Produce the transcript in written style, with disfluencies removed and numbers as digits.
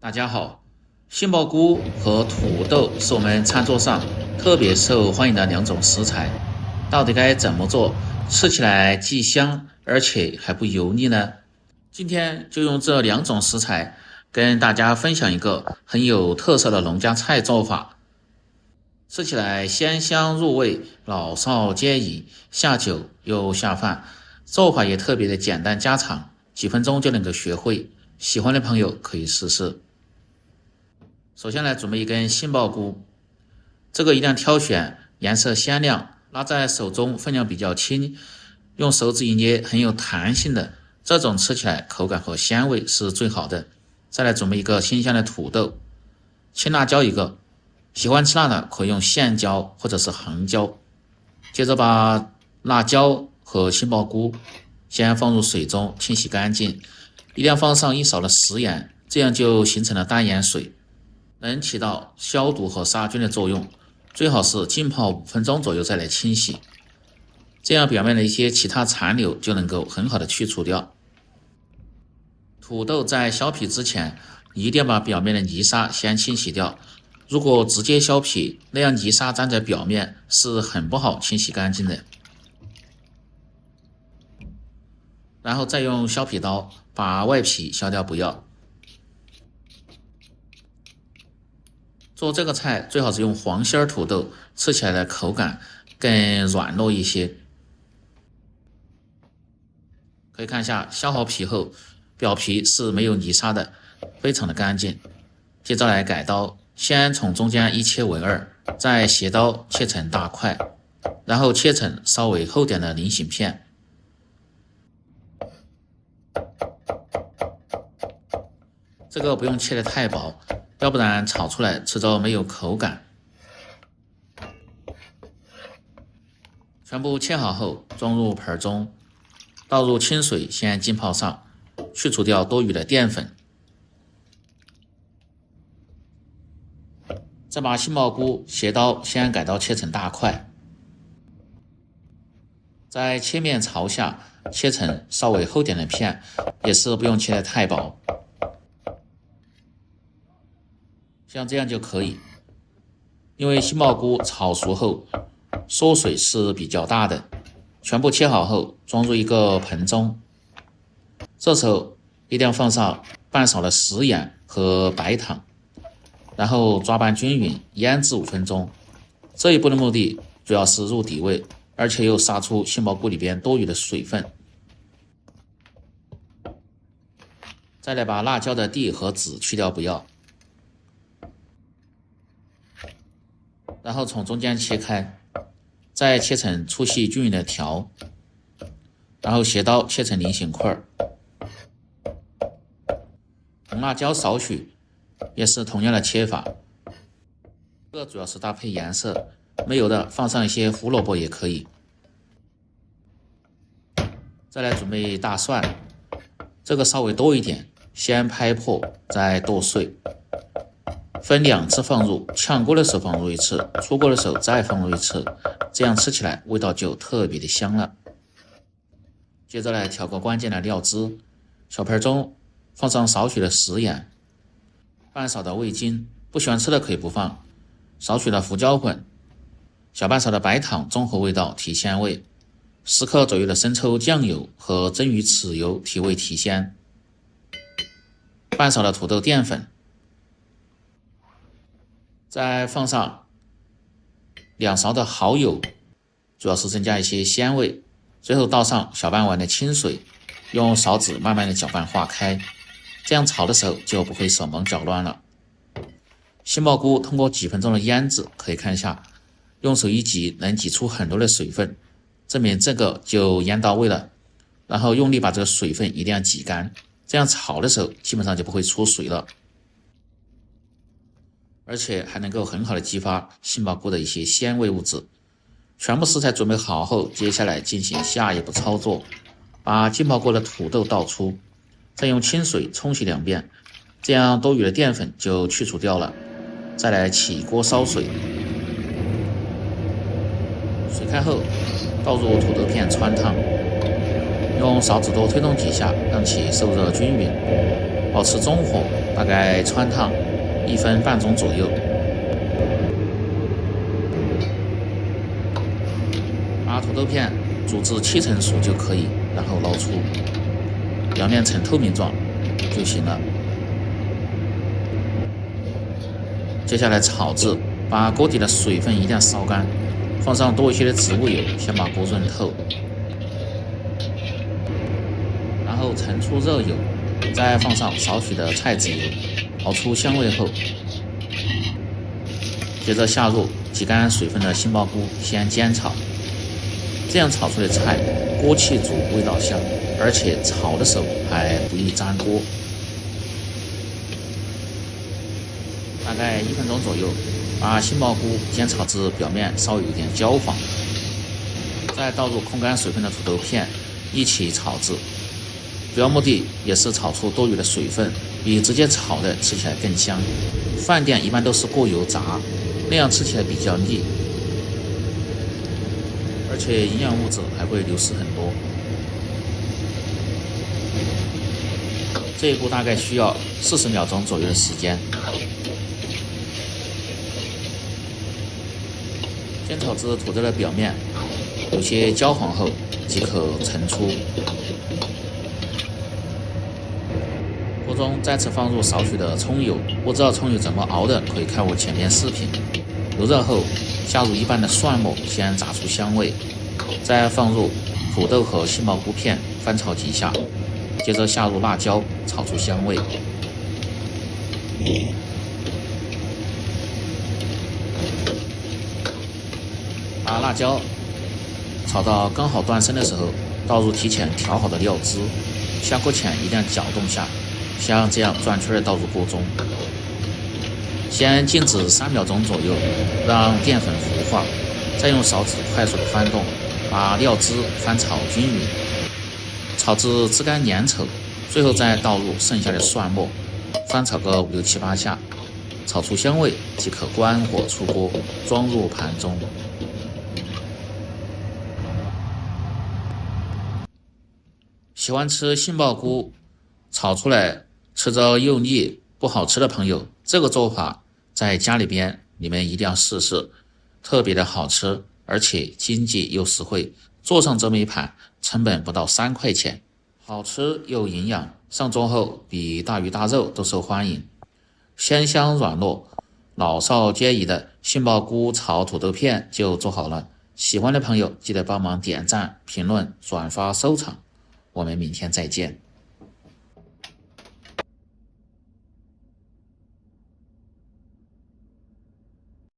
大家好，杏鮑菇和土豆是我們餐桌上特別受歡迎的两種食材，到底該怎麼做，吃起來既香而且還不油膩呢？今天就用這兩種食材跟大家分享一個很有特色的農家菜做法，吃起來鮮香入味，老少皆宜，下酒又下飯，做法也特別的簡單家常，幾分鐘就能夠學會，喜歡的朋友可以試試。首先来準備一根杏鮑菇，這個一定要挑選顏色鮮亮，拿在手中分量比較輕，用手指一捏很有彈性的，這種吃起來口感和鮮味是最好的。再來準備一個新鮮的土豆，青辣椒一個，喜歡吃辣的可以用線椒或者是橫椒。接着把辣椒和杏鮑菇先放入水中清洗乾淨，一定要放上1勺的食鹽，這樣就形成了淡盐水，能起到消毒和杀菌的作用，最好是浸泡5分鐘左右再来清洗，這樣表面的一些其他殘留就能夠很好的去除掉。土豆在削皮之前，一定要把表面的泥沙先清洗掉，如果直接削皮，那樣泥沙粘在表面是很不好清洗乾淨的。然後再用削皮刀把外皮削掉不要。做这個菜最好是用黃心土豆，吃起來的口感更軟糯一些。可以看一下削好皮後，表皮是沒有泥沙的，非常的乾淨。接着來改刀，先從中間一切為二，再斜刀切成大塊，然後切成稍微厚點的菱形片。這個不用切得太薄，要不然炒出來吃着沒有口感。全部切好後装入盆中，倒入清水先浸泡上，去除掉多余的澱粉。再把杏鮑菇斜刀先改刀切成大塊，再切面朝下切成稍微厚点的片，也是不用切得太薄。像這樣就可以，因為杏鮑菇炒熟後縮水是比較大的。全部切好後裝入一個盆中，這時候一定要放上半勺的食鹽和白糖，然後抓拌均勻，醃制5分鐘。這一步的目的主要是入底味，而且又殺出杏鮑菇裡邊多余的水分。再來把辣椒的蒂和籽去掉不要，然後從中間切開，再切成粗細均勻的條，然後斜刀切成菱形塊。紅辣椒少許，也是同樣的切法。這主要是搭配顏色，沒有的放上一些胡蘿蔔也可以。再來準備大蒜，這個稍微多一點，先拍破再剁碎。分2次放入，炝鍋的時候放入1次，出鍋的時候再放入1次，這樣吃起來味道就特別的香了。接着來調個關鍵的料汁，小盆中放上少許的食鹽，半勺的味精，不喜歡吃的可以不放，少許的胡椒粉，小半勺的白糖中和味道提鮮味，10克左右的生抽醬油和蒸魚豉油提味提鮮，半勺的土豆澱粉，再放上2勺的蚝油，主要是增加一些鮮味。最後倒上小半碗的清水，用勺子慢慢的搅拌化開，這樣炒的時候就不會手忙腳亂了。杏鮑菇通過幾分鐘的醃制，可以看一下，用手一擠能擠出很多的水分，證明這個就醃到位了。然後用力把這個水分一定要擠乾，這樣炒的時候基本上就不會出水了。而且還能夠很好的激發杏鮑菇的一些鮮味物質。全部食材準備好後，接下來進行下一步操作，把浸泡過的土豆倒出，再用清水冲洗2遍，這樣多余的澱粉就去除掉了。再來起鍋燒水，水開後倒入土豆片汆燙，用勺子多推動幾下，讓其受熱均勻。保持中火，大概汆燙1分半鐘左右。把土豆片煮至70%熟就可以，然後捞出，表面呈透明狀就行了。接下來炒制，把鍋底的水分一定要燒乾，放上多一些的植物油，先把鍋潤透，然後盛出熱油，再放上少許的菜籽油，熬出香味後，接着下入擠乾水分的杏鮑菇，先煎炒。這樣炒出的菜，鍋氣足，味道香，而且炒的時候還不易粘鍋。大概1分鐘左右，把杏鮑菇煎炒至表面稍有一點焦黃，再倒入控乾水分的土豆片一起炒制。主要目的也是炒出多余的水分，比直接炒的吃起來更香。飯店一般都是过油炸，那樣吃起来比較膩，而且營養物質還會流失很多。這一步大概需要40秒鐘左右的時間。煎炒至土豆的表面有些焦黄後，即可盛出。鍋中再次放入少許的蔥油，不知道蔥油怎麼熬的，可以看我前面視頻。油熱後，下入一半的蒜末，先炸出香味，再放入土豆和杏鮑菇片，翻炒幾下，接着下入辣椒，炒出香味。把辣椒炒到刚好断生的时候，倒入提前調好的料汁，下鍋前一定要攪動下，像這樣轉圈倒入鍋中，先靜止3秒鐘左右，讓澱粉糊化，再用勺子快速的翻動，把料汁翻炒均勻，炒至汁乾粘稠，最後再倒入剩下的蒜末，翻炒個5、6、7、8下，炒出香味即可關火出鍋，裝入盤中。喜歡吃杏鮑菇炒出來吃着又膩不好吃的朋友，這個做法在家裡邊你們一定要試試，特別的好吃，而且經濟又實惠。做上這麼一盤，成本不到3塊錢，好吃又營養，上桌後比大魚大肉都受歡迎。鮮香軟糯，老少皆宜的杏鮑菇炒土豆片就做好了。喜歡的朋友記得幫忙點讚、評論、轉發、收藏。我們明天再見。